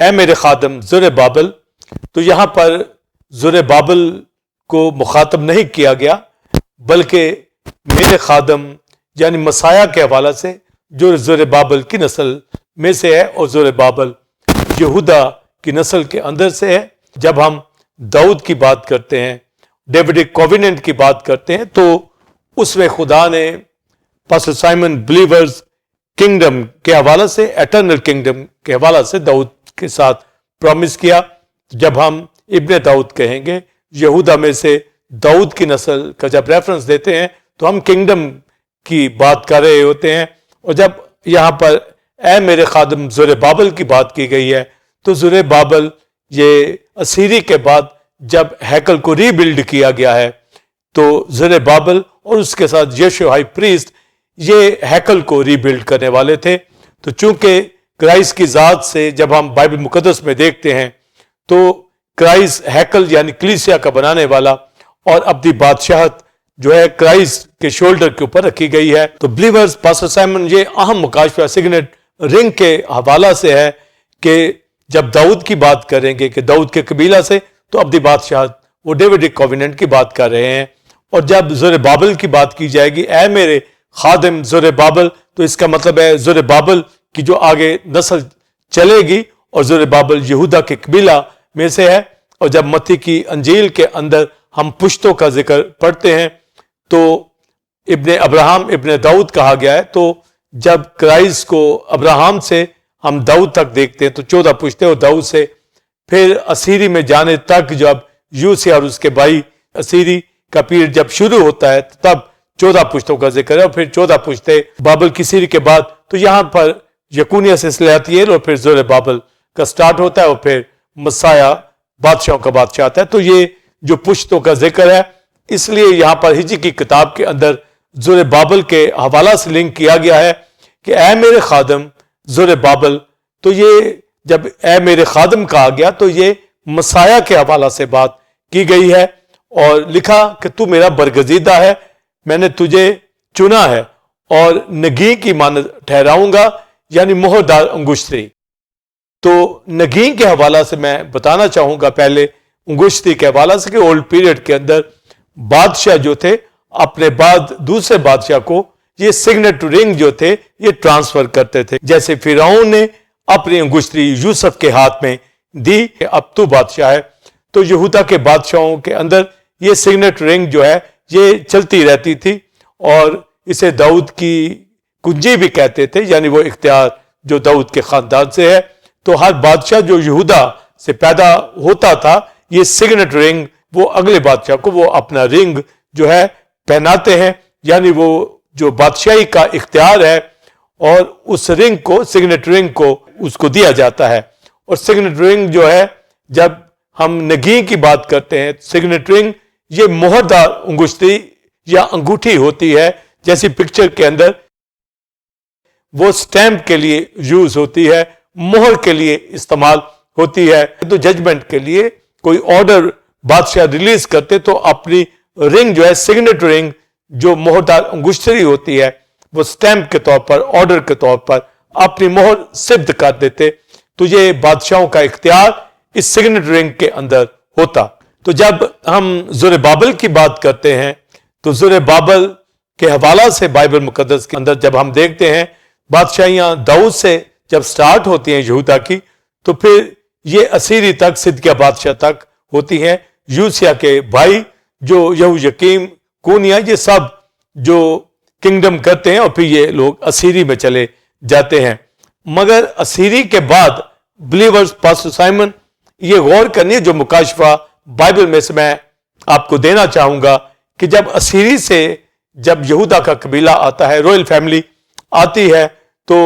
اے میرے خادم زر بابل، تو یہاں پر زر بابل کو مخاطب نہیں کیا گیا، بلکہ میرے خادم یعنی مسیح کے حوالے سے جو زر بابل کی نسل میں سے ہے، اور زر بابل یہودا کی نسل کے اندر سے ہے۔ جب ہم داؤد کی بات کرتے ہیں، ڈیوڈک کووننٹ کی بات کرتے ہیں، تو اس میں خدا نے پاسٹر سائمن بلیورز کنگڈم کے حوالے سے، ایٹرنل کنگڈم کے حوالے سے داؤد کے ساتھ پرومس کیا۔ جب ہم ابن داؤد کہیں گے، یہودا میں سے داؤد کی نسل کا جب ریفرنس دیتے ہیں تو ہم کنگڈم کی بات کر رہے ہوتے ہیں۔ اور جب یہاں پر اے میرے خادم زر بابل کی بات کی گئی ہے، تو زر بابل یہ اسیری کے بعد جب ہیکل کو ری بلڈ کیا گیا ہے، تو زر بابل اور اس کے ساتھ یشوع ہائی پریسٹ یہ ہیکل کو ری بلڈ کرنے والے تھے۔ تو چونکہ کرائسٹ کی ذات سے جب ہم بائبل مقدس میں دیکھتے ہیں تو کرائسٹ ہیکل یعنی کلیسیا کا بنانے والا، اور اپنی بادشاہت جو ہے کرائسٹ کے شولڈر کے اوپر رکھی گئی ہے۔ تو بلیورز پاسٹر سائمن یہ اہم مکاشفہ سگنٹ رنگ کے حوالہ سے ہے کہ جب داؤد کی بات کریں گے کہ داؤد کے قبیلہ سے، تو اپنی بادشاہت وہ ڈیوڈک کووننٹ کی بات کر رہے ہیں۔ اور جب زر بابل کی بات کی جائے گی، اے میرے خادم زر بابل، تو اس کا مطلب ہے زر بابل کی جو آگے نسل چلے گی، اور زر بابل یہودا کے قبیلہ میں سے ہے۔ اور جب متی کی انجیل کے اندر ہم پشتوں کا ذکر پڑھتے ہیں تو ابن ابراہم ابن داؤد کہا گیا ہے۔ تو جب کرائسٹ کو ابراہم سے ہم داؤد تک دیکھتے ہیں تو 14 پشتے، اور داؤد سے پھر اسیری میں جانے تک جب یوسیہ اور اس کے بھائی اسیری کا پیریڈ جب شروع ہوتا ہے تب 14 پشتوں کا ذکر ہے، اور پھر 14 پشتے بابل کی سیری کے بعد۔ تو یہاں پر یکونیہ سے سلیاتیل اور پھر زر بابل کا سٹارٹ ہوتا ہے، اور پھر مسیح بادشاہوں کا بادشاہ آتا ہے۔ تو یہ جو پشتوں کا ذکر ہے، اس لیے یہاں پر ہجری کی کتاب کے اندر زر بابل کے حوالہ سے لنک کیا گیا ہے کہ اے میرے خادم زر بابل۔ تو یہ جب اے میرے خادم کہا گیا تو یہ مسیح کے حوالہ سے بات کی گئی ہے، اور لکھا کہ تو میرا برگزیدہ ہے، میں نے تجھے چنا ہے، اور نگین کی مانند ٹھہراؤں گا، یعنی مہردار انگشتری۔ تو نگین کے حوالہ سے میں بتانا چاہوں گا پہلے انگشتری کے حوالہ سے کہ اولڈ پیریڈ کے اندر بادشاہ جو تھے اپنے بعد دوسرے بادشاہ کو یہ سگنٹ رنگ جو تھے یہ ٹرانسفر کرتے تھے۔ جیسے فرعون نے اپنی انگشتری یوسف کے ہاتھ میں دی کہ اب تو بادشاہ ہے، تو یہودا کے بادشاہوں کے اندر یہ سگنٹ رنگ جو ہے یہ چلتی رہتی تھی، اور اسے داؤد کی کنجی بھی کہتے تھے، یعنی وہ اختیار جو داؤد کے خاندان سے ہے۔ تو ہر بادشاہ جو یہودا سے پیدا ہوتا تھا، یہ سگنٹ رنگ وہ اگلے بادشاہ کو وہ اپنا رنگ جو ہے پہناتے ہیں، یعنی وہ جو بادشاہی کا اختیار ہے، اور اس رنگ کو سگنٹ رنگ کو اس کو دیا جاتا ہے۔ اور سگنٹ رنگ جو ہے جب ہم نگین کی بات کرتے ہیں، سگنٹ رنگ یہ مہردار انگشتری یا انگوٹھی ہوتی ہے، جیسی پکچر کے اندر وہ سٹیمپ کے لیے یوز ہوتی ہے، مہر کے لیے استعمال ہوتی ہے۔ تو ججمنٹ کے لیے کوئی آرڈر بادشاہ ریلیز کرتے تو اپنی رنگ جو ہے سگنٹ رنگ جو مہردار انگشتری ہوتی ہے وہ سٹیمپ کے طور پر، آرڈر کے طور پر اپنی مہر ثبت کر دیتے۔ تو یہ بادشاہوں کا اختیار اس سگنٹ رنگ کے اندر ہوتا۔ تو جب ہم زر بابل کی بات کرتے ہیں تو زر بابل کے حوالہ سے بائبل مقدس کے اندر جب ہم دیکھتے ہیں بادشاہیاں داؤد سے جب سٹارٹ ہوتی ہیں یہودا کی، تو پھر یہ اسیری تک، صدقیہ بادشاہ تک ہوتی ہیں۔ یوسیہ کے بھائی جو یہویاکیم، کونیا، یہ سب جو کنگڈم کرتے ہیں، اور پھر یہ لوگ اسیری میں چلے جاتے ہیں۔ مگر اسیری کے بعد بلیورز پاسٹر سائمن یہ غور کرنی ہے، جو مکاشفہ بائبل میں سے میں آپ کو دینا چاہوں گا کہ جب اسیری سے جب یہودا کا قبیلہ آتا ہے، رویل فیملی آتی ہے، تو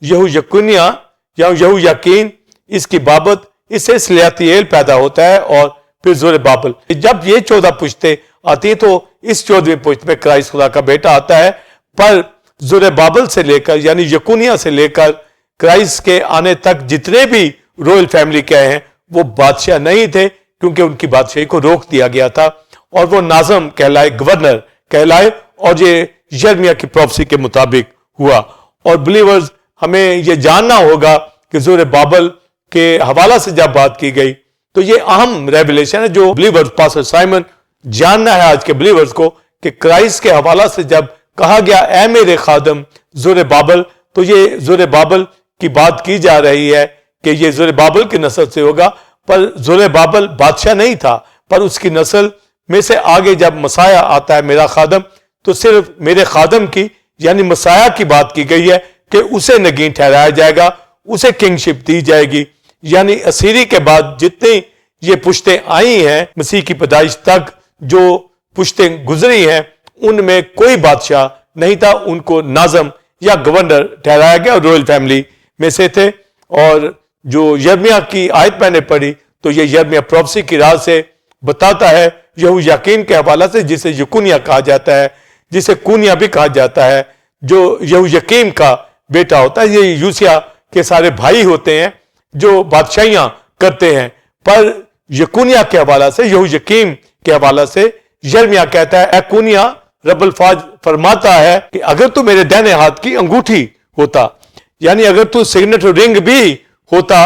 یہویکونیا یا یہویاکین اس کی بابت اس سے سلیاتیل پیدا ہوتا ہے، اور پھر زر بابل۔ جب یہ 14 پشتے آتی ہیں تو اس 14ویں پشت میں کرائسٹ خدا کا بیٹا آتا ہے، پر زر بابل سے لے کر یعنی یکونیا سے لے کر کرائسٹ کے آنے تک جتنے بھی رویل فیملی کے ہیں وہ بادشاہ نہیں تھے، کیونکہ ان کی بادشاہی کو روک دیا گیا تھا، اور وہ ناظم کہلائے، گورنر کہلائے، اور یہ یرمیہ کی پروفیسی کے مطابق ہوا۔ اور بلیورز ہمیں یہ جاننا ہوگا کہ زر بابل کے حوالہ سے جب بات کی گئی تو یہ اہم ریویلیشن ہے جو بلیورز پاسٹر سائمن جاننا ہے آج کے بلیورز کو کہ کرائسٹ کے حوالہ سے جب کہا گیا اے میرے خادم زربابل، تو یہ زربابل کی بات کی جا رہی ہے کہ یہ زربابل کی نسل سے ہوگا، پر زربابل بادشاہ نہیں تھا، پر اس کی نسل میں سے آگے جب مسیح آتا ہے میرا خادم، تو صرف میرے خادم کی یعنی مسیح کی بات کی گئی ہے کہ اسے نگین ٹھہرایا جائے گا، اسے کنگشپ دی جائے گی، یعنی اسیری کے بعد جتنی یہ پشتیں آئی ہیں مسیح کی پیدائش تک، جو پشتیں گزری ہیں ان میں کوئی بادشاہ نہیں تھا، ان کو ناظم یا گورنر ٹھہرایا گیا اور رویل فیملی میں سے تھے۔ اور جو یرمیہ کی آیت میں نے پڑھی تو یہ یرمیہ پروفیسی کی راہ سے بتاتا ہے یہویاکین کے حوالہ سے، جسے یکونیہ کہا جاتا ہے، جسے کونیا بھی کہا جاتا ہے، جو یہویاکین کا بیٹا ہوتا ہے۔ یہ یوسیا کے سارے بھائی ہوتے ہیں جو بادشاہیاں کرتے ہیں، پر یکونیا کے حوالہ سے، یہویاکین کے حوالہ سے یرمیہ کہتا ہے اے کونیا، رب الفاظ فرماتا ہے کہ اگر تو میرے دہنے ہاتھ کی انگوٹھی ہوتا، یعنی اگر تو سگنیٹ رنگ بھی ہوتا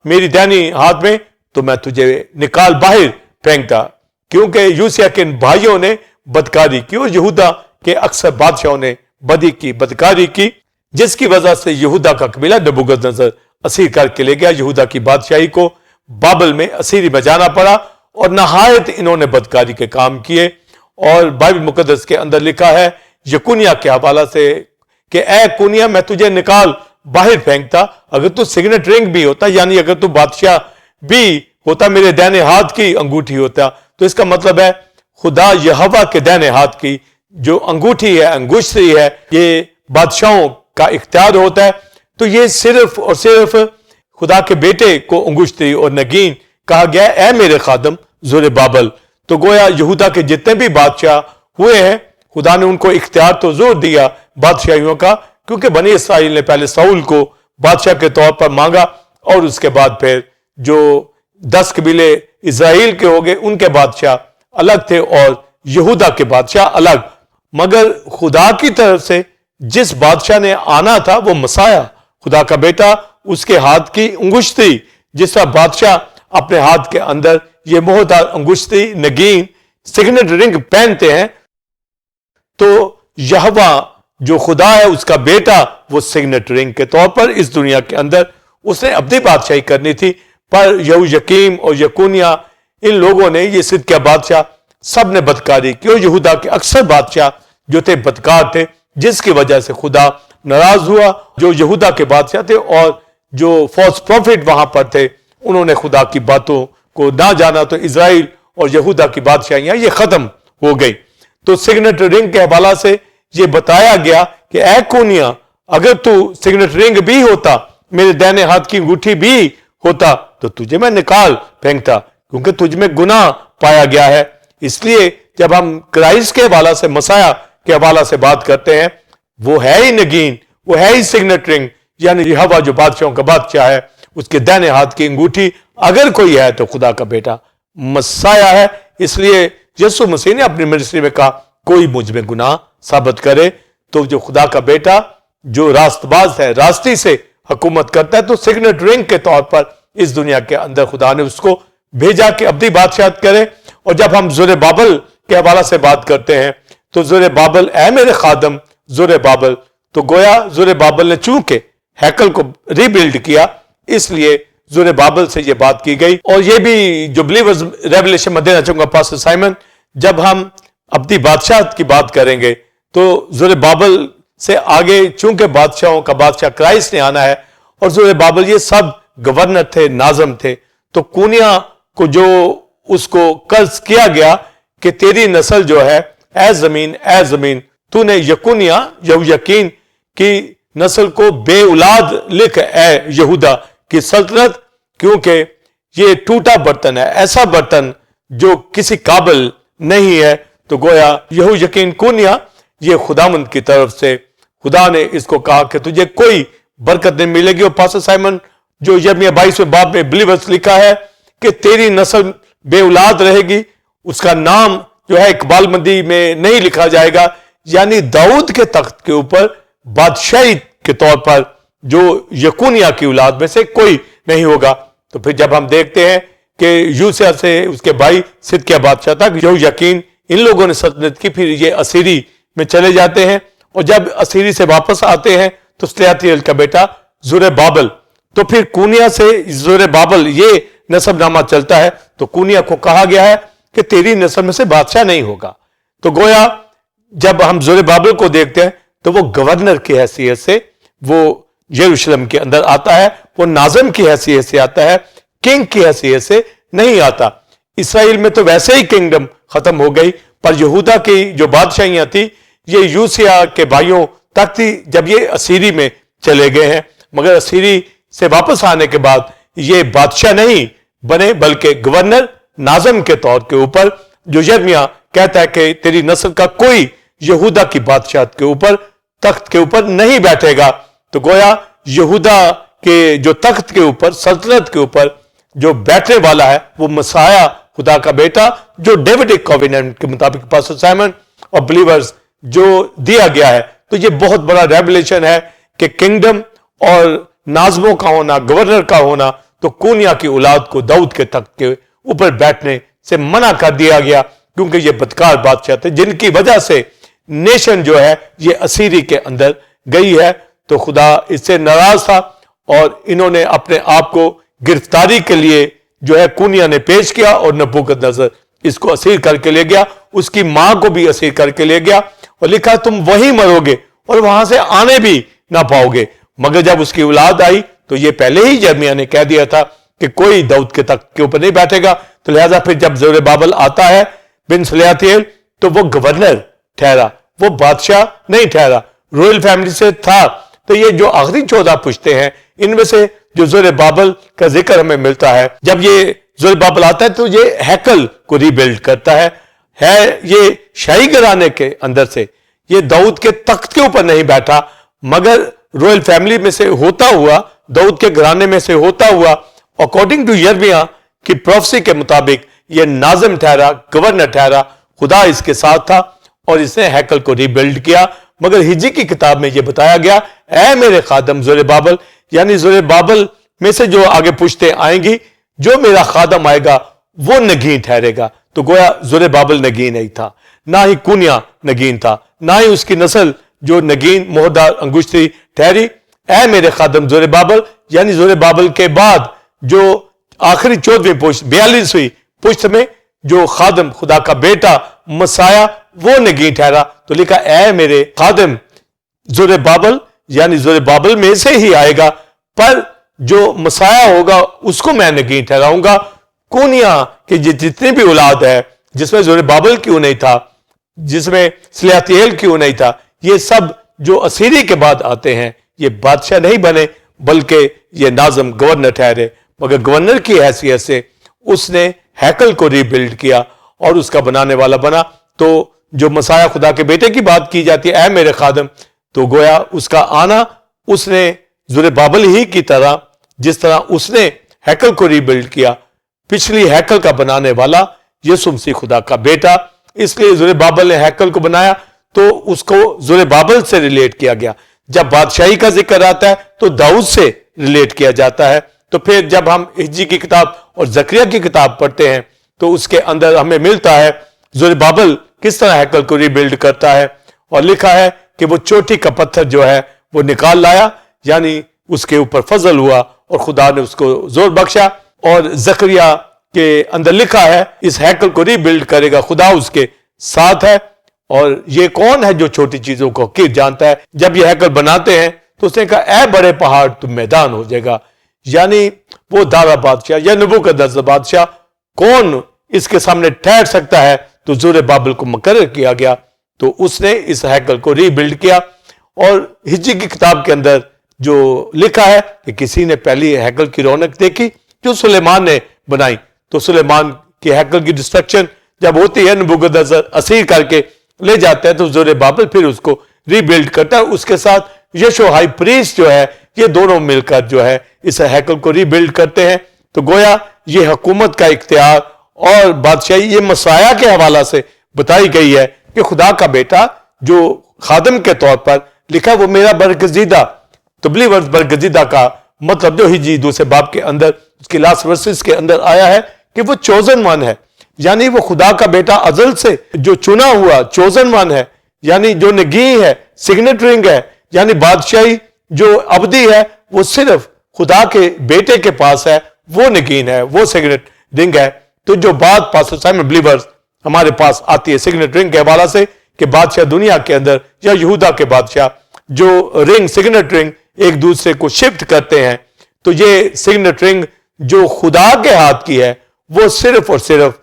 میری دہنی ہاتھ میں تو میں تجھے نکال باہر پھینکتا، کیونکہ یوسیا کے بھائیوں نے بدکاری کی اور یہودا کے اکثر بادشاہوں نے بدی کی، بدکاری کی، جس کی وجہ سے یہودا کا قبیلہ نبوکد نصر اسیر کر کے لے گیا، یہودا کی بادشاہی کو بابل میں اسیری میں جانا پڑا، اور نہایت انہوں نے بدکاری کے کام کیے۔ اور بائبل مقدس کے اندر لکھا ہے یکونیا کے حوالہ سے کہ اے کونیا میں تجھے نکال باہر پھینکتا، اگر تو سگنٹ رنگ بھی ہوتا، یعنی اگر تو بادشاہ بھی ہوتا، میرے دہنے ہاتھ کی انگوٹھی ہوتا، تو اس کا مطلب ہے خدا یہوہ کے دہنے ہاتھ کی جو انگوٹھی ہے، انگشتری ہے، یہ بادشاہوں کا اختیار ہوتا ہے۔ تو یہ صرف اور صرف خدا کے بیٹے کو انگشتری اور نگین کہا گیا اے میرے خادم زربابل۔ تو گویا یہودا کے جتنے بھی بادشاہ ہوئے ہیں خدا نے ان کو اختیار تو زور دیا بادشاہیوں کا، کیونکہ بنی اسرائیل نے پہلے ساؤل کو بادشاہ کے طور پر مانگا، اور اس کے بعد پھر جو 10 قبیلے اسرائیل کے ہو گئے ان کے بادشاہ الگ تھے اور یہودا کے بادشاہ الگ، مگر خدا کی طرف سے جس بادشاہ نے آنا تھا وہ مسیح خدا کا بیٹا، اس کے ہاتھ کی انگشتری، جس طرح بادشاہ اپنے ہاتھ کے اندر یہ مہردار انگشتری نگین سگنٹ رنگ پہنتے ہیں، تو یہوہ جو خدا ہے اس کا بیٹا وہ سگنٹ رنگ کے طور پر اس دنیا کے اندر اس نے اپنی بادشاہی کرنی تھی، پر یہویاکین اور یکونیا ان لوگوں نے، یہ صدقیہ بادشاہ سب نے بدکاری کی، اور یہودا کے اکثر بادشاہ جو تھے بدکار تھے، جس کی وجہ سے خدا ناراض ہوا۔ جو یہودا کے بادشاہ تھے اور جو فالس پروفٹ وہاں پر تھے انہوں نے خدا کی باتوں کو نہ جانا، تو اسرائیل اور یہودا کی بادشاہیاں یہ ختم ہو گئی۔ تو سگنٹ رنگ کے حوالہ سے یہ بتایا گیا کہ اے کونیا، اگر تو سگنٹ رنگ بھی ہوتا، میرے دہنے ہاتھ کی انگوٹھی بھی ہوتا، تو تجھے میں نکال پھینکتا، کیونکہ تجھ میں گناہ پایا گیا ہے۔ اس لیے جب ہم کرائسٹ کے حوالہ سے، مسیح کے حوالہ سے بات کرتے ہیں، وہ ہے ہی نگین، وہ ہے ہی سگنٹ رنگ، یعنی یہوہ جو بادشاہوں کا بادشاہ ہے، اس کے دہنے ہاتھ کی انگوٹھی اگر کوئی ہے تو خدا کا بیٹا مسیح ہے۔ اس لیے یسوع مسیح نے اپنی منسٹری میں کہا کوئی مجھ میں گناہ ثابت کرے، تو جو خدا کا بیٹا جو راست باز ہے، راستی سے حکومت کرتا ہے، تو سگنٹ رنگ کے طور پر اس دنیا کے اندر خدا نے اس کو بھیجا کہ اپنی بادشاہت کرے۔ اور جب ہم زربابل کے حوالہ سے بات کرتے ہیں تو زربابل اے میرے خادم زربابل، تو گویا زربابل نے چونکہ ہیکل کو ری بلڈ کیا، اس لیے زربابل سے یہ بات کی گئی۔ اور یہ بھی جو بلیورز ریولیشن میں دینا چاہوں گا پاسٹر سائمن، جب ہم اپنی بادشاہت کی بات کریں گے تو زربابل سے آگے چونکہ بادشاہوں کا بادشاہ کرائسٹ نے آنا ہے، اور زربابل یہ سب گورنر تھے، ناظم تھے، تو کونیا کو جو اس کو قرض کیا گیا کہ تیری نسل جو ہے اے زمین تو نے یکونیا یہویاکین کی نسل کو بے اولاد لکھ اے یہودا کی سلطنت، کیونکہ یہ ٹوٹا برتن ہے، ایسا برتن جو کسی قابل نہیں ہے۔ تو گویا یہویاکین کونیا یہ خداوند کی طرف سے خدا نے اس کو کہا کہ تجھے کوئی برکت نہیں ملے گی۔ اور پاسٹر سائمن جو یرمیہ 22 باب میں بلیورز لکھا ہے کہ تیری نسل بے اولاد رہے گی، اس کا نام جو ہے اقبال مندی میں نہیں لکھا جائے گا، یعنی داؤد کے تخت کے اوپر بادشاہی کے طور پر جو یکونیا کی اولاد میں سے کوئی نہیں ہوگا۔ تو پھر جب ہم دیکھتے ہیں کہ یوسیہ سے اس کے بھائی صدقیہ بادشاہ تک جو یقین ان لوگوں نے سلطنت کی، پھر یہ اسیری میں چلے جاتے ہیں، اور جب اسیری سے واپس آتے ہیں تو سلیاتیل کا بیٹا زربابل، تو پھر کونیا سے زربابل یہ نسب نامہ چلتا ہے، تو کونیا کو کہا گیا ہے کہ تیری نسل میں سے بادشاہ نہیں ہوگا۔ تو گویا جب ہم زربابل کو دیکھتے ہیں تو وہ گورنر کی حیثیت سے وہ یروشلم کے اندر آتا ہے، وہ ناظم کی حیثیت سے آتا ہے، کنگ کی حیثیت سے نہیں آتا۔ اسرائیل میں تو ویسے ہی کنگڈم ختم ہو گئی، پر یہودا کی جو بادشاہیاں تھی یہ یوسیہ کے بھائیوں تک تھی جب یہ اسیری میں چلے گئے ہیں، مگر اسیری سے واپس آنے کے بعد یہ بادشاہ نہیں بنے بلکہ گورنر ناظم کے طور کے اوپر، جو یرمیہ کہتا ہے کہ تیری نسل کا کوئی یہودا کی بادشاہت کے اوپر تخت کے اوپر نہیں بیٹھے گا۔ تو گویا یہودا کے جو تخت کے اوپر، سلطنت کے اوپر جو بیٹھنے والا ہے وہ مسیح خدا کا بیٹا، جو ڈیوڈک کووننٹ کے مطابق پاسٹر سائمن اور بلیورز جو دیا گیا ہے۔ تو یہ بہت بڑا ریولیشن ہے کہ کنگڈم اور ناظموں کا ہونا، گورنر کا ہونا، تو کونیا کی اولاد کو داؤد کے تخت کے اوپر بیٹھنے سے منع کر دیا گیا، کیونکہ یہ بدکار بادشاہ تھے جن کی وجہ سے نیشن جو ہے یہ اسیری کے اندر گئی ہے۔ تو خدا اس سے ناراض تھا اور انہوں نے اپنے آپ کو گرفتاری کے لیے جو ہے کونیا نے پیش کیا، اور نبوکدنیزر اس کو اسیر کر کے لے گیا، اس کی ماں کو بھی اسیر کر کے لے گیا، اور لکھا تم وہیں مرو گے اور وہاں سے آنے بھی نہ پاؤ گے۔ مگر جب اس کی اولاد آئی تو یہ پہلے ہی یرمیہ نے کہہ دیا تھا کہ کوئی داؤد کے تخت کے اوپر نہیں بیٹھے گا، تو لہذا پھر جب زربابل آتا ہے بن سلیاتیل تو وہ گورنر ٹھہرا، وہ بادشاہ نہیں ٹھہرا، رویل فیملی سے تھا۔ تو یہ جو آخری 14 پشتے ہیں ان میں سے جو زربابل کا ذکر ہمیں ملتا ہے، جب یہ زربابل آتا ہے تو یہ ہیکل کو ری بلڈ کرتا ہے یہ شاہی گھرانے کے اندر سے، یہ داؤد کے تخت کے اوپر نہیں بیٹھا مگر رویل فیملی میں سے ہوتا ہوا، داؤد کے گھرانے میں سے ہوتا ہوا، اکارڈنگ ٹو یرمیہ کی پروفیسی کے مطابق یہ ناظم ٹھہرا، گورنر ٹھہرا، خدا اس کے ساتھ تھا اور اس نے ہیکل کو ری بلڈ کیا۔ مگر ہجی کی کتاب میں یہ بتایا گیا، اے میرے خادم زربابل، یعنی زربابل میں سے جو آگے پشتے آئیں گی، جو میرا خادم آئے گا وہ نگین ٹھہرے گا۔ تو گویا زربابل نگین نہیں تھا، نہ ہی کونیا نگین تھا، نہ ہی اس کی نسل جو نگین مہردار انگشتری ٹھہری۔ اے میرے خادم زربابل، یعنی زربابل کے بعد جو آخری 14ویں پشت، 42ویں پشت میں جو خادم خدا کا بیٹا مسیح وہ نگین ٹھہرا، تو لکھا اے میرے خادم زربابل، یعنی زربابل میں سے ہی آئے گا، پر جو مسیح ہوگا اس کو میں نگین ٹھہراؤں گا۔ کونیا کے جتنی بھی اولاد ہے، جس میں زربابل کیوں نہیں تھا، جس میں سلیاتیل کیوں نہیں تھا، یہ سب جو اسیری کے بعد آتے ہیں یہ بادشاہ نہیں بنے بلکہ یہ ناظم گورنر ٹھہرے۔ مگر گورنر کی حیثیت سے اس نے ہیکل کو ری بلڈ کیا اور اس کا بنانے والا بنا۔ تو جو مسیح خدا کے بیٹے کی بات کی جاتی ہے، اے میرے خادم، تو گویا اس کا آنا اس نے زربابل ہی کی طرح، جس طرح اس نے ہیکل کو ری بلڈ کیا، پچھلی ہیکل کا بنانے والا یسوع مسیح خدا کا بیٹا، اس لیے زربابل نے ہیکل کو بنایا تو اس کو زربابل سے ریلیٹ کیا گیا۔ جب بادشاہی کا ذکر آتا ہے تو داؤد سے ریلیٹ کیا جاتا ہے۔ تو پھر جب ہم ہجی کی کتاب اور زکریا کی کتاب پڑھتے ہیں تو اس کے اندر ہمیں ملتا ہے زربابل کس طرح ہیکل کو ری بلڈ کرتا ہے، اور لکھا ہے کہ وہ چوٹی کا پتھر جو ہے وہ نکال لایا، یعنی اس کے اوپر فضل ہوا اور خدا نے اس کو زور بخشا۔ اور زکریا کے اندر لکھا ہے اس ہیکل کو ری بلڈ کرے گا، خدا اس کے ساتھ ہے۔ اور یہ کون ہے جو چھوٹی چیزوں کو حقیر جانتا ہے؟ جب یہ ہیکل بناتے ہیں تو اس نے کہا اے بڑے پہاڑ تم میدان ہو جائے گا، یعنی وہ دارا بادشاہ یا نبوکدنیزر بادشاہ کون اس کے سامنے ٹھہر سکتا ہے؟ تو زربابل کو مقرر کیا گیا، تو اس نے اس ہیکل کو ری بلڈ کیا۔ اور ہجی کی کتاب کے اندر جو لکھا ہے کہ کسی نے پہلی ہیکل کی رونق دیکھی جو سلیمان نے بنائی، تو سلیمان کی ہیکل کی ڈسٹرکشن جب ہوتی ہے، نبوکدنیزر اسیر کر کے لے جاتا ہے، تو زربابل پھر اس کو ری بلڈ کرتا ہے، اس کے ساتھ یشوع ہائی پریسٹ جو ہے، یہ دونوں مل کر جو ہے اس ہیکل کو ری بلڈ کرتے ہیں۔ تو گویا یہ حکومت کا اختیار اور بادشاہی یہ مسیح کے حوالہ سے بتائی گئی ہے کہ خدا کا بیٹا جو خادم کے طور پر لکھا وہ میرا برگزیدہ، تو بلیورز برگزیدہ کا مطلب جو ہجی دوسرے باب کے اندر اس کی لاسٹ ورسز کے اندر آیا ہے کہ وہ چوزن ون ہے، یعنی وہ خدا کا بیٹا ازل سے جو چنا ہوا چوزن ون ہے، یعنی جو نگی ہے، سگنٹ رنگ ہے، یعنی بادشاہی جو ابدی ہے وہ صرف خدا کے بیٹے کے پاس ہے، وہ نگین ہے، وہ سگنٹ رنگ ہے۔ تو جو بات پاسٹر سائمن بلیورز ہمارے پاس آتی ہے سگنٹ رنگ کے حوالے سے کہ بادشاہ دنیا کے اندر یا یہودا کے بادشاہ جو رنگ سگنٹ رنگ ایک دوسرے کو شفٹ کرتے ہیں، تو یہ سگنٹ رنگ جو خدا کے ہاتھ کی ہے وہ صرف اور صرف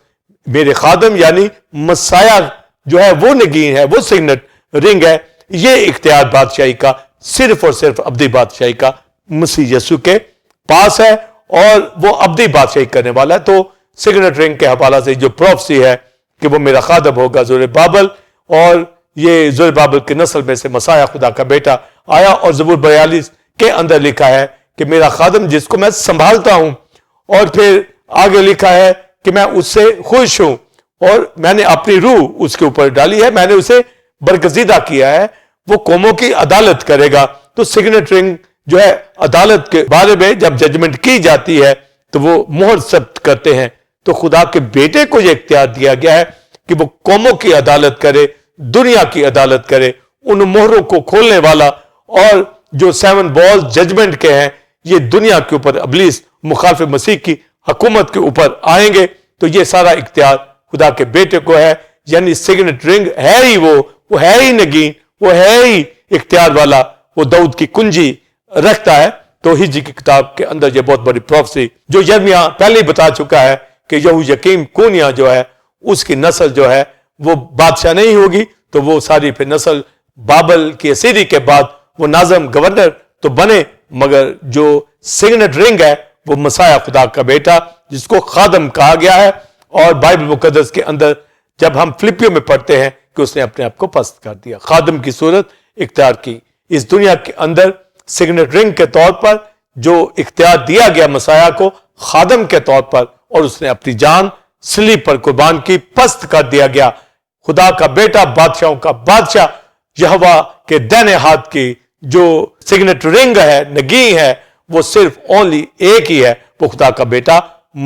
میرے خادم یعنی مسیح جو ہے وہ نگین ہے، وہ سگنٹ رنگ ہے۔ یہ اختیار بادشاہی کا صرف اور صرف ابدی بادشاہی کا مسیح یسوع کے پاس ہے، اور وہ ابدی بادشاہی کرنے والا ہے۔ تو سگنٹ رنگ کے حوالے سے جو پروفسی ہے کہ وہ میرا خادم ہوگا زربابل، اور یہ زربابل کی نسل میں سے مسیح خدا کا بیٹا آیا، اور زبور 42 کے اندر لکھا ہے کہ میرا خادم جس کو میں سنبھالتا ہوں، اور پھر آگے لکھا ہے کہ میں اس سے خوش ہوں اور میں نے اپنی روح اس کے اوپر ڈالی ہے، میں نے اسے برگزیدہ کیا ہے، وہ قوموں کی عدالت کرے گا۔ تو سگنٹ رنگ جو ہے عدالت کے بارے میں جب ججمنٹ کی جاتی ہے تو وہ مہر ثبت کرتے ہیں۔ تو خدا کے بیٹے کو یہ اختیار دیا گیا ہے کہ وہ قوموں کی عدالت کرے، دنیا کی عدالت کرے، ان مہروں کو کھولنے والا، اور جو 7 بالز ججمنٹ کے ہیں یہ دنیا کے اوپر ابلیس مخالف مسیح کی حکومت کے اوپر آئیں گے۔ تو یہ سارا اختیار خدا کے بیٹے کو ہے، یعنی سگنٹ رنگ ہے ہی وہ ہے ہی نگین، وہ ہے ہی اختیار والا، وہ داؤد کی کنجی رکھتا ہے۔ تو ہجری کی کتاب کے اندر یہ بہت بڑی پروفسی جو یرمیاہ پہلے ہی بتا چکا ہے کہ یہویاکیم کونیا جو ہے اس کی نسل جو ہے وہ بادشاہ نہیں ہوگی، تو وہ ساری پھر نسل بابل کی اسیری کے بعد وہ ناظم گورنر تو بنے، مگر جو سگنٹ رنگ ہے وہ مسیح خدا کا بیٹا جس کو خادم کہا گیا ہے۔ اور بائبل مقدس کے اندر جب ہم فلپیوں میں پڑھتے ہیں کہ اس نے اپنے آپ کو پست کر دیا، خادم کی صورت اختیار کی اس دنیا کے اندر، سگنٹ رنگ کے طور پر جو اختیار دیا گیا مسیح کو خادم کے طور پر، اور اس نے اپنی جان صلیب پر قربان کی، پست کر دیا گیا۔ خدا کا بیٹا، بادشاہوں کا بادشاہ، یہوہ کے دائیں ہاتھ کی جو سگنٹ رنگ ہے، نگی ہے، وہ صرف اونلی ایک ہی ہے، وہ خدا کا بیٹا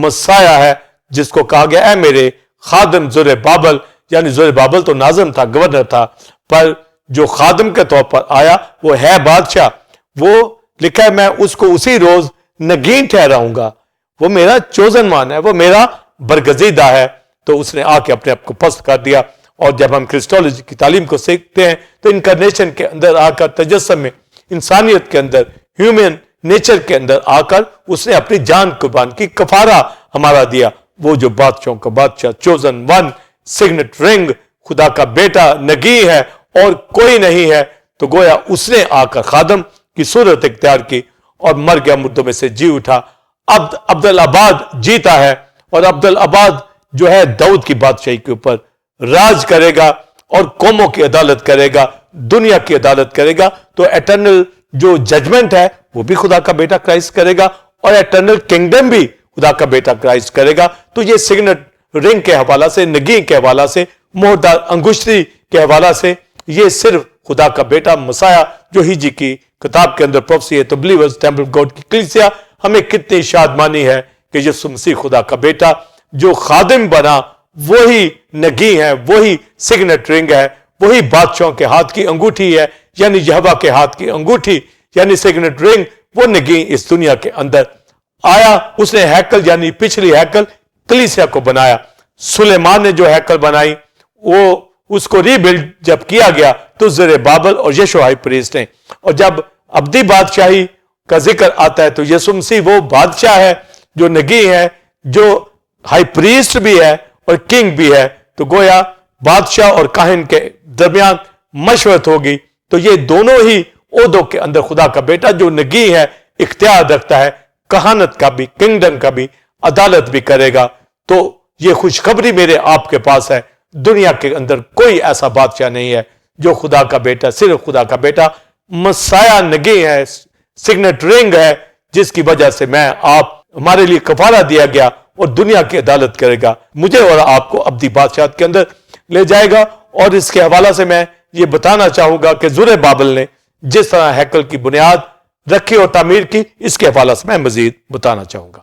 مسیح ہے، جس کو کہا گیا اے میرے خادم زربابل، یعنی زربابل تو ناظم تھا، گورنر تھا، پر جو خادم کے طور پر آیا وہ ہے بادشاہ۔ وہ لکھا ہے میں اس کو اسی روز نگین ٹھہراؤں گا، وہ میرا چوزن ون ہے، وہ میرا برگزیدہ ہے۔ تو اس نے آ کے اپنے آپ کو پست کر دیا۔ اور جب ہم کرسٹولوجی کی تعلیم کو سیکھتے ہیں تو انکارنیشن کے اندر آ کر، تجسم میں، انسانیت کے اندر، ہیومن نیچر کے اندر آ کر اس نے اپنی جان قربان کی، کفارہ ہمارا دیا۔ وہ جو بادشاہوں کا بادشاہ، چوزن ون، سگنٹ رنگ، خدا کا بیٹا، نگی ہے اور کوئی نہیں ہے، تو گویا اس نے آ کر خادم کی صورت اختیار کی اور مر گیا، مردوں میں سے جی اٹھا۔ اب عبدالآباد جیتا ہے، اور عبدالآباد جو ہے داؤد کی بادشاہی کے اوپر راج کرے گا اور قوموں کی عدالت کرے گا، دنیا کی عدالت کرے گا۔ تو ایٹرنل جو ججمنٹ ہے وہ بھی خدا کا بیٹا کرائسٹ کرے گا، اور ایٹرنل کنگڈم بھی خدا کا بیٹا کرائسٹ کرے گا۔ تو یہ سگنٹ رنگ کے حوالہ سے، نگین کے حوالہ سے، مہردار انگشتری کے حوالہ سے، یہ صرف خدا کا بیٹا مسیح جو ہجری کی کتاب کے اندر پروفسی ہے۔ تو بلیورز ٹیمپل آف گاڈ کی کلیسیا ہمیں کتنی شادمانی ہے کہ یسوع مسیح خدا کا بیٹا جو خادم بنا، وہی نگی ہے، وہی سگنٹ رنگ ہے، وہی بادشاہوں کے ہاتھ کی انگوٹھی ہے، یعنی یہوہ کے ہاتھ کی انگوٹھی، یعنی سگنٹ رنگ، وہ نگی اس دنیا کے اندر آیا۔ اس نے ہیکل یعنی پچھلی ہیکل کلیسیا کو بنایا۔ سلیمان نے جو ہیکل بنائی وہ اس کو ری بلڈ جب کیا گیا تو زربابل اور یشوع ہائی پریسٹ نے۔ اور جب ابدی بادشاہی کا ذکر آتا ہے تو یسوع مسیح وہ بادشاہ ہے جو نگی ہے، جو ہائی پریسٹ بھی ہے اور کنگ بھی ہے۔ تو گویا بادشاہ اور کاہن کے درمیان مشورت ہوگی، تو یہ دونوں ہی عہدوں کے اندر خدا کا بیٹا جو نگی ہے اختیار رکھتا ہے، کہانت کا بھی، کنگڈم کا بھی، عدالت بھی کرے گا۔ تو یہ خوشخبری میرے آپ کے پاس ہے، دنیا کے اندر کوئی ایسا بادشاہ نہیں ہے جو خدا کا بیٹا، صرف خدا کا بیٹا مسیح نگی ہے، سگنٹ رنگ ہے، جس کی وجہ سے میں آپ ہمارے لیے کفارہ دیا گیا اور دنیا کی عدالت کرے گا، مجھے اور آپ کو ابدی بادشاہت کے اندر لے جائے گا۔ اور اس کے حوالہ سے میں یہ بتانا چاہوں گا کہ زربابل نے جس طرح ہیکل کی بنیاد رکھی اور تعمیر کی، اس کے حوالہ سے میں مزید بتانا چاہوں گا۔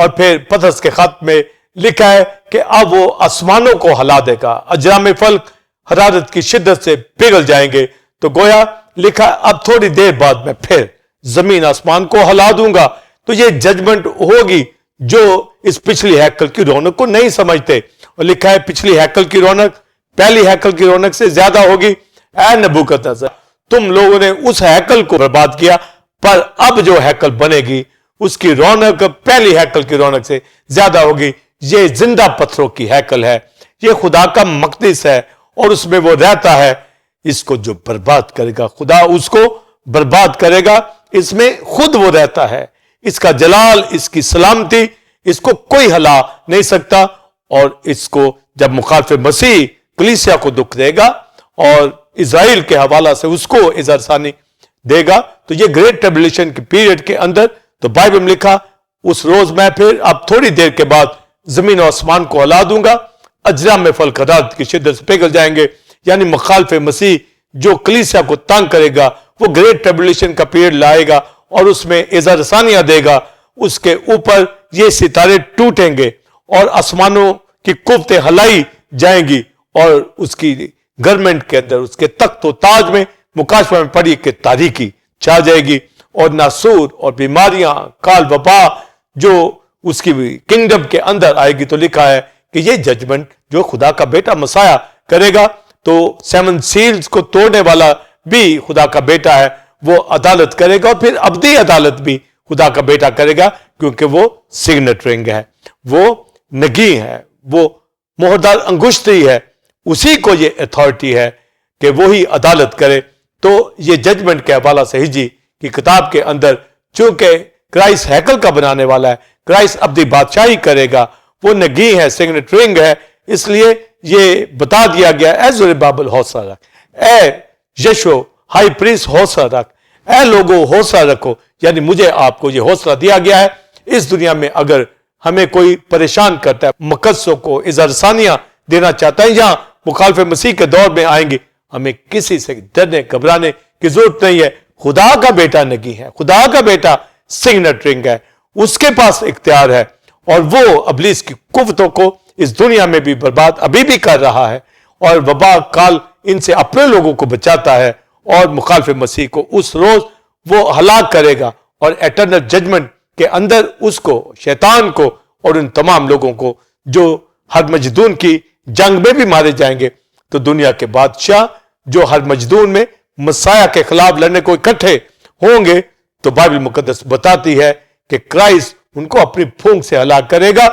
اور پھر پطرس کے خط میں لکھا ہے کہ اب وہ آسمانوں کو ہلا دے گا، اجرام فلک حرارت کی شدت سے پگھل جائیں گے. تو گویا لکھا اب تھوڑی دیر بعد میں پھر زمین آسمان کو ہلا دوں گا. تو یہ ججمنٹ ہوگی جو اس پچھلی ہیکل کی رونق کو نہیں سمجھتے. اور لکھا ہے پچھلی ہیکل کی رونق پہلی ہیکل کی رونق سے زیادہ ہوگی. اے نبوکدنصر، تم لوگوں نے اس ہیکل کو برباد کیا، پر اب جو ہیکل بنے گی اس کی رونق پہلی ہیکل کی رونق سے زیادہ ہوگی. یہ زندہ پتھروں کی ہیکل ہے، یہ خدا کا مقدس ہے اور اس میں وہ رہتا ہے. اس کو جو برباد کرے گا خدا اس کو برباد کرے گا. اس میں خود وہ رہتا ہے. اس کا جلال، اس کی سلامتی، اس کو کوئی ہلا نہیں سکتا. اور اس کو جب مخالف مسیح کلیسیا کو دکھ دے گا اور اسرائیل کے حوالہ سے اس کو اظہار ثانی دے گا، تو یہ گریٹ ٹریبلیشن کے پیریڈ کے اندر تو بائبل میں لکھا اس روز میں پھر اب تھوڑی دیر کے بعد زمین و آسمان کو ہلا دوں گا، اجرام میں فلک حرارت کی شدت سے پگھل جائیں گے. یعنی مخالف مسیح جو کلیسیا کو تنگ کرے گا وہ گریٹ ٹریبلیشن کا پیریڈ لائے گا اور اس میں اظہار ثانیہ دے گا. اس کے اوپر یہ ستارے ٹوٹیں گے اور آسمانوں کی قوتیں ہلائی جائیں گی اور اس کی گورنمنٹ کے اندر اس کے تخت و تاج میں مکاشفہ میں پڑھی کہ تاریکی چھا جائے گی اور ناسور اور بیماریاں، کال وبا جو اس کی کنگڈم کے اندر آئے گی. تو لکھا ہے کہ یہ ججمنٹ جو خدا کا بیٹا مسیح کرے گا، تو 7 سیلز کو توڑنے والا بھی خدا کا بیٹا ہے، وہ عدالت کرے گا اور پھر ابدی عدالت بھی خدا کا بیٹا کرے گا، کیونکہ وہ سگنٹ رنگ ہے، وہ نگی ہے، وہ مہردار انگشتری ہے. اسی کو یہ اتھارٹی ہے کہ وہی عدالت کرے. تو یہ ججمنٹ کے حوالہ سے ہجی کی کتاب کے اندر چونکہ کرائسٹ ہیکل کا بنانے والا ہے، کرائسٹ ابدی بادشاہی کرے گا، وہ نگی ہے، سگنٹ رنگ ہے، اس لیے یہ بتا دیا گیا اے زربابل حوصلہ رکھ، اے یشو ہائی پریس حوصلہ رکھ، اے لوگو حوصلہ رکھو. یعنی مجھے آپ کو یہ حوصلہ دیا گیا ہے. اس دنیا میں اگر ہمیں کوئی پریشان کرتا ہے، مقدسوں کو اظہار ثانیہ دینا چاہتا ہے، یا مخالف مسیح کے دور میں آئیں گے، ہمیں کسی سے ڈرنے گھبرانے کی ضرورت نہیں ہے. خدا کا بیٹا نگی ہے، خدا کا بیٹا سگنٹ رنگ ہے، اس کے پاس اختیار ہے اور وہ ابلیس کی قوتوں کو اس دنیا میں بھی برباد ابھی بھی کر رہا ہے اور وبا کال ان سے اپنے لوگوں کو بچاتا ہے. اور مخالف مسیح کو اس روز وہ ہلاک کرے گا اور ایٹرنل ججمنٹ کے اندر اس کو، شیطان کو اور ان تمام لوگوں کو جو ہرمجدون کی جنگ میں بھی مارے جائیں گے. تو دنیا کے بادشاہ جو ہرمجدون میں مسیح کے خلاف لڑنے کو اکٹھے ہوں گے، تو بائبل مقدس بتاتی ہے کہ کرائسٹ ان کو اپنی پھونک سے ہلاک کرے گا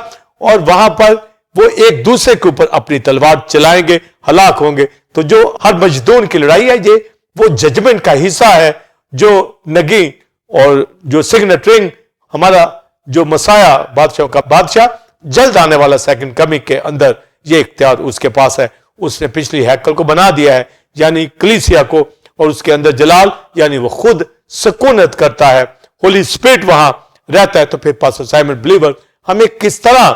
اور وہاں پر وہ ایک دوسرے کے اوپر اپنی تلوار چلائیں گے، ہلاک ہوں گے. تو جو ہرمجدون کی لڑائی ہے یہ وہ ججمنٹ کا حصہ ہے. جو نگی اور جو سگنٹ رنگ ہمارا جو مسیح بادشاہوں کا بادشاہ جلد آنے والا سیکنڈ کمنگ کے اندر یہ اختیار اس کے پاس ہے. اس نے پچھلی ہیکل کو بنا دیا ہے، یعنی کلیسیا کو، اور اس کے اندر جلال یعنی وہ خود سکونت کرتا ہے، ہولی اسپرٹ وہاں رہتا ہے. تو پھر پاسٹر سائمن بلیور ہمیں کس طرح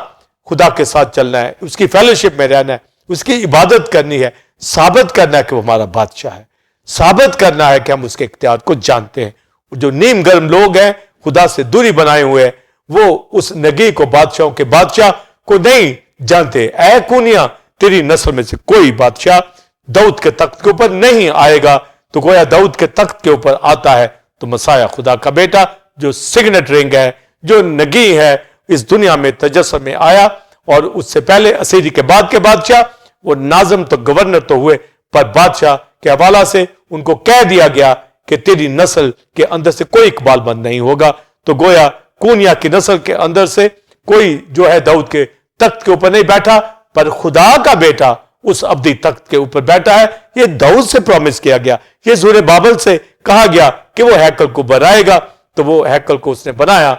خدا کے ساتھ چلنا ہے، اس کی فیلوشپ میں رہنا ہے، اس کی عبادت کرنی ہے، ثابت کرنا ہے کہ وہ ہمارا بادشاہ ہے، ثابت کرنا ہے کہ ہم اس کے اختیار کو جانتے ہیں. جو نیم گرم لوگ ہیں، خدا سے دوری بنائے ہوئے ہیں، وہ اس نگی کو، بادشاہوں کے بادشاہ کو نہیں جانتے. اے کونیا، تیری نسل میں سے کوئی بادشاہ داؤد کے تخت کے اوپر نہیں آئے گا. تو گویا داؤد کے تخت کے اوپر آتا ہے تو مسیح خدا کا بیٹا جو سگنٹ رنگ ہے، جو نگی ہے، اس دنیا میں تجسم میں آیا. اور اس سے پہلے اسیری کے بعد کے بادشاہ وہ ناظم تو گورنر تو ہوئے، پر بادشاہ کے حوالہ سے ان کو کہہ دیا گیا کہ تیری نسل کے اندر سے کوئی اقبال مند نہیں ہوگا. تو گویا کونیا کی نسل کے اندر سے کوئی جو ہے داؤد کے تخت کے اوپر نہیں بیٹھا، پر خدا کا بیٹا اس ابدی تخت کے اوپر بیٹھا ہے. یہ داؤد سے پرومس کیا گیا، یہ زربابل سے کہا گیا کہ وہ ہیکل کو بنائے گا. تو وہ ہیکل کو اس نے بنایا،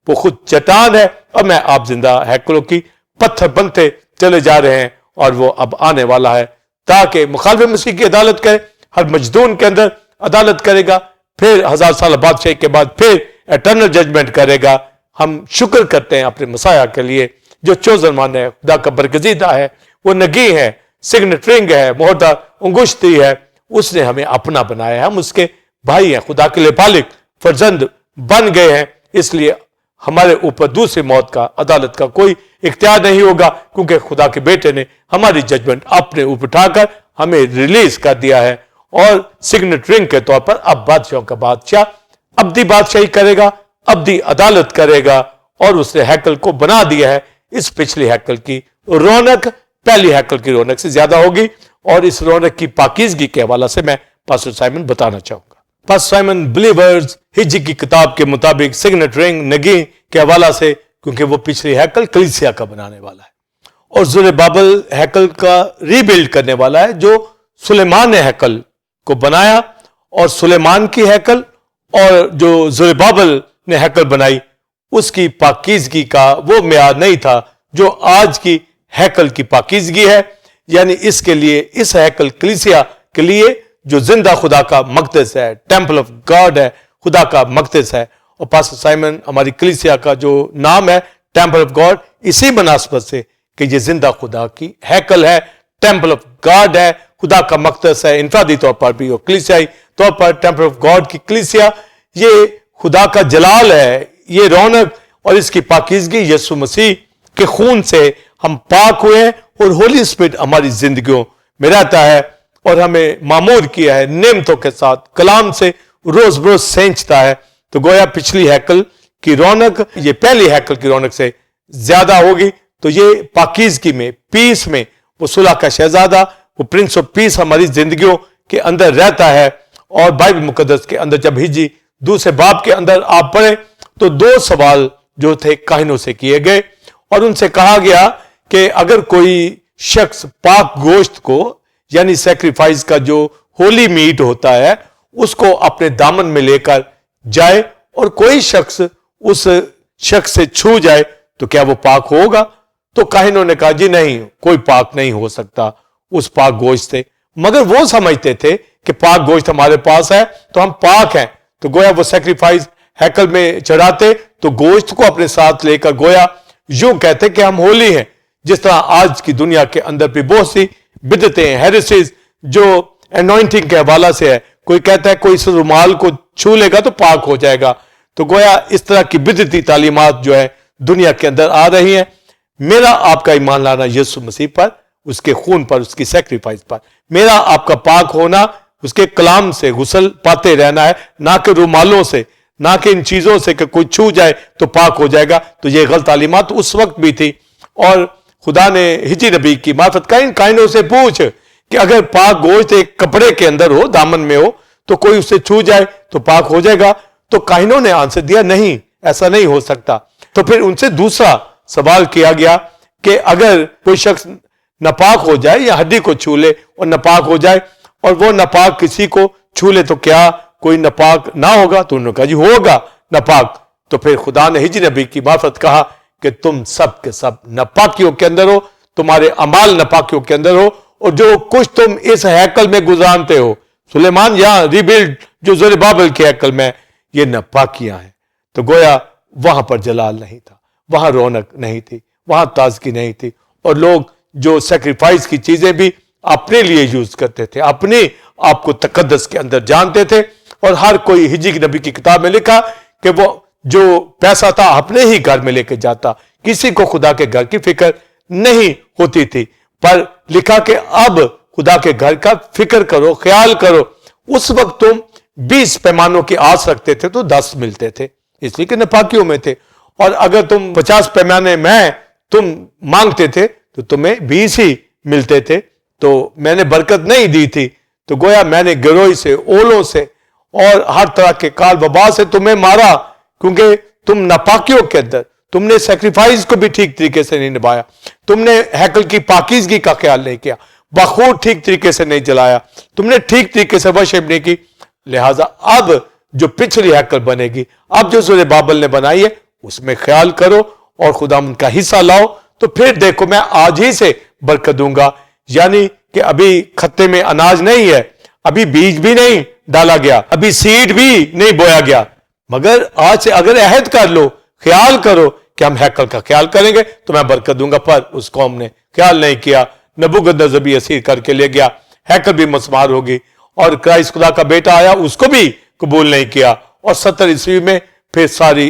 وہ خود چٹان ہے اور میں آپ زندہ ہیکلوں کی پتھر بنتے چلے جا رہے ہیں. اور وہ اب آنے والا ہے تاکہ مخالف مسیح کی عدالت کرے، ہر مجدون کے اندر عدالت کرے گا، پھر 1000 سال بادشاہی کے بعد پھر ایٹرنل ججمنٹ کرے گا. ہم شکر کرتے ہیں اپنے مسیح کے لیے جو چوزن مان ہے، خدا کا برگزیدہ ہے، وہ نگی ہے، سگنٹ رنگ ہے، مہردار انگشتی ہے. اس نے ہمیں اپنا بنایا ہے، ہم اس کے بھائی ہیں، خدا کے لیے بالغ فرزند بن گئے ہیں. اس لیے ہمارے اوپر دوسری موت کا عدالت کا کوئی اختیار نہیں ہوگا, کیونکہ خدا کے بیٹے نے ہماری ججمنٹ اپنے اوپر اٹھا کر ہمیں ریلیز کر دیا ہے, اور سگنٹ رنگ کے طور پر اب بادشاہوں کا بادشاہ ابدی بادشاہی کرے گا, ابدی عدالت کرے گا, اور اس نے ہیکل کو بنا دیا ہے. اس پچھلی ہیکل کی رونق پہلی ہیکل کی رونق سے زیادہ ہوگی, اور اس رونق کی پاکیزگی کے حوالے سے میں پاسٹر سائمن بتانا چاہوں گا. پاسٹر سائمن بلیورز ہجی کی کتاب کے مطابق سگنٹ رنگ نگی کے حوالے سے, کیونکہ وہ پچھلی ہیکل کلیسیا کا بنانے والا ہے, اور زربابل ہیکل کا ری بلڈ کرنے والا ہے, جو سلیمان نے ہیکل کو بنایا, اور سلیمان کی ہیکل اور جو زربابل نے ہیکل بنائی اس کی پاکیزگی کا وہ معیار نہیں تھا جو آج کی ہیکل کی پاکیزگی ہے. یعنی اس کے لیے, اس ہیکل کلیسیا کے لیے جو زندہ خدا کا مقدس ہے, ٹیمپل آف گاڈ ہے, خدا کا مقدس ہے, اور پاسٹر سائمن ہماری کلیسیا کا جو نام ہے ٹیمپل آف گاڈ, اسی مناسبت سے کہ یہ زندہ خدا کی ہیکل ہے, ٹیمپل آف گاڈ ہے, خدا کا مقدس ہے, انفرادی طور پر بھی اور کلیسیائی طور پر ٹیمپل آف گاڈ کی کلیسیا یہ خدا کا جلال ہے, یہ رونق اور اس کی پاکیزگی یسوع مسیح کے خون سے ہم پاک ہوئے ہیں, اور ہولی اسپرٹ ہماری زندگیوں میں رہتا ہے, اور ہمیں معمور کیا ہے نعمتوں کے ساتھ, کلام سے روز بروز سینچتا ہے. تو گویا پچھلی ہیکل کی رونق یہ پہلی ہیکل کی رونق سے زیادہ ہوگی. تو یہ پاکیزگی میں, پیس میں, وہ صلح کا شہزادہ, وہ پرنس آف پیس ہماری زندگیوں کے اندر رہتا ہے. اور بائبل مقدس کے اندر جب ہجی دوسرے باب کے اندر آپ پڑھیں تو 2 سوال جو تھے کاہنوں سے کیے گئے, اور ان سے کہا گیا کہ اگر کوئی شخص پاک گوشت کو, یعنی سیکریفائز کا جو ہولی میٹ ہوتا ہے, اس کو اپنے دامن میں لے کر جائے, اور کوئی شخص اس شخص سے چھو جائے تو کیا وہ پاک ہوگا؟ تو کاہنوں نے کہا جی نہیں, کوئی پاک نہیں ہو سکتا اس پاک گوشت سے. مگر وہ سمجھتے تھے کہ پاک گوشت ہمارے پاس ہے تو ہم پاک ہیں. تو گویا وہ سیکریفائز ہیکل میں چڑھاتے تو گوشت کو اپنے ساتھ لے کر گویا یوں کہتے کہ ہم ہولی ہیں. جس طرح آج کی دنیا کے اندر بھی بہت سی بدعتیں ہیں, ہیریسیز جو انوائنٹنگ کے حوالہ سے ہے. کوئی کہتا ہے کوئی اس رومال کو چھو لے گا تو پاک ہو جائے گا. تو گویا اس طرح کی بدعتی تعلیمات جو ہے دنیا کے اندر آ رہی ہیں. میرا آپ کا ایمان لانا یسوع مسیح پر, اس کے خون پر, اس کی سیکریفائس پر, میرا آپ کا پاک ہونا اس کے کلام سے غسل پاتے رہنا ہے, نہ کہ رومالوں سے, نہ کہ ان چیزوں سے کہ کوئی چھو جائے تو پاک ہو جائے گا. تو یہ غلط تعلیمات اس وقت بھی تھی, اور خدا نے ہجی نبی کی معرفت کا ان کائنوں سے پوچھ کہ اگر پاک گوشت ایک کپڑے کے اندر ہو, دامن میں ہو, تو کوئی اسے چھو جائے تو پاک ہو جائے گا. تو کائنوں نے آنسر دیا نہیں, ایسا نہیں ہو سکتا. تو پھر ان سے دوسرا سوال کیا گیا کہ اگر کوئی شخص ناپاک ہو جائے یا ہڈی کو چھو لے اور ناپاک ہو جائے, اور وہ ناپاک کسی کو چھو لے تو کیا کوئی ناپاک نہ ہوگا؟ تو انہوں نے کہا جی ہوگا ناپاک. تو پھر خدا نے ہجی نبی کی معرفت کہا کہ تم سب کے سب ناپاکیوں کے اندر ہو, تمہارے اعمال ناپاکیوں کے اندر ہو, اور جو کچھ تم اس ہیکل میں گزارتے ہو, سلیمان یہاں ریبلڈ جو زربابل کے ہیکل میں, یہ ناپاکیاں ہیں. تو گویا وہاں پر جلال نہیں تھا, وہاں رونق نہیں تھی, وہاں تازگی نہیں تھی, اور لوگ جو سیکریفائس کی چیزیں بھی اپنے لیے یوز کرتے تھے, اپنے آپ کو تقدس کے اندر جانتے تھے. اور ہر کوئی ہجی نبی کی کتاب میں لکھا کہ وہ جو پیسہ تھا اپنے ہی گھر میں لے کے جاتا, کسی کو خدا کے گھر کی فکر نہیں ہوتی تھی. پر لکھا کہ اب خدا کے گھر کا فکر کرو, خیال کرو. اس وقت تم 20 پیمانوں کی آس رکھتے تھے تو 10 ملتے تھے, اس لیے کہ ناپاکیوں میں تھے. اور اگر تم 50 پیمانے میں تم مانگتے تھے تو تمہیں 20 ہی ملتے تھے. تو میں نے برکت نہیں دی تھی, تو گویا میں نے گروہی سے, اولوں سے اور ہر طرح کے کال وبا سے تمہیں مارا, کیونکہ تم ناپاکیوں کے اندر, تم نے سیکریفائز کو بھی ٹھیک طریقے سے نہیں نبھایا, تم نے ہیکل کی پاکیزگی کا خیال نہیں کیا, بخور ٹھیک طریقے سے نہیں جلایا, تم نے ٹھیک طریقے سے ورشپ نہیں کی. لہٰذا اب جو پچھلی ہیکل بنے گی, اب جو زربابل نے بنائی ہے, اس میں خیال کرو اور خدا ان کا حصہ لاؤ. تو پھر دیکھو میں آج ہی سے برکت دوں گا. یعنی کہ ابھی خطے میں اناج نہیں ہے, ابھی بیج بھی نہیں ڈالا گیا, ابھی سیڈ بھی نہیں بویا گیا, مگر آج سے اگر عہد کر لو, خیال کرو کہ ہم ہیکل کا خیال کریں گے تو میں برکت دوں گا. پر اس قوم نے خیال نہیں کیا, نبوکدنیزر بھی اسیر کر کے لے گیا, ہیکل بھی مسمار ہوگی, اور کرائسٹ خدا کا بیٹا آیا, اس کو بھی قبول نہیں کیا. اور 70 عیسوی میں پھر ساری